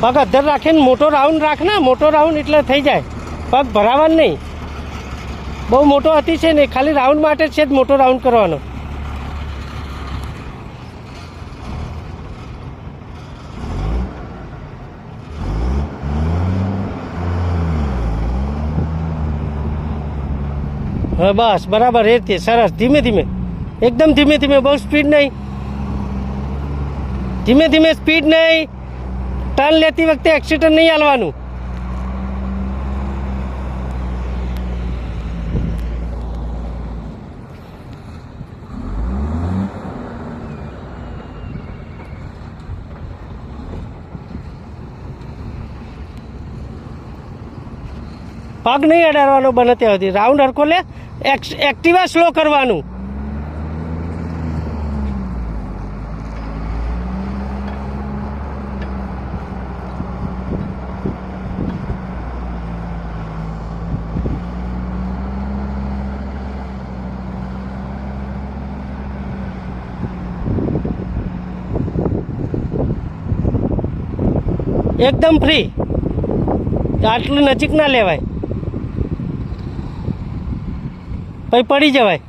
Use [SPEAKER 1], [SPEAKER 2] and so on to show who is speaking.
[SPEAKER 1] પગ અધર રાખીને મોટો રાઉન્ડ રાખ ને, મોટો રાઉન્ડ એટલે થઈ જાય. પગ ભરાવાનું નહીં. બહુ મોટો હતી છે ને, ખાલી રાઉન્ડ માટે છે જ મોટો રાઉન્ડ કરવાનો. હા બસ બરાબર, એ રીતે સરસ. ધીમે ધીમે, એકદમ ધીમે ધીમે, બહુ સ્પીડ નહીં. ધીમે ધીમે, સ્પીડ નહીં. ટર્ન લેતી વખતે એક્સિટર નહીં હાલવાનું. પગ નહીં અડાડવાનો બને ત્યાં સુધી. રાઉન્ડ હરખો લે. એક્ટિવા સ્લો કરવાનું. એકદમ ફ્રી. આટલું નજીક ના લેવાય, પછી પડી જવાય.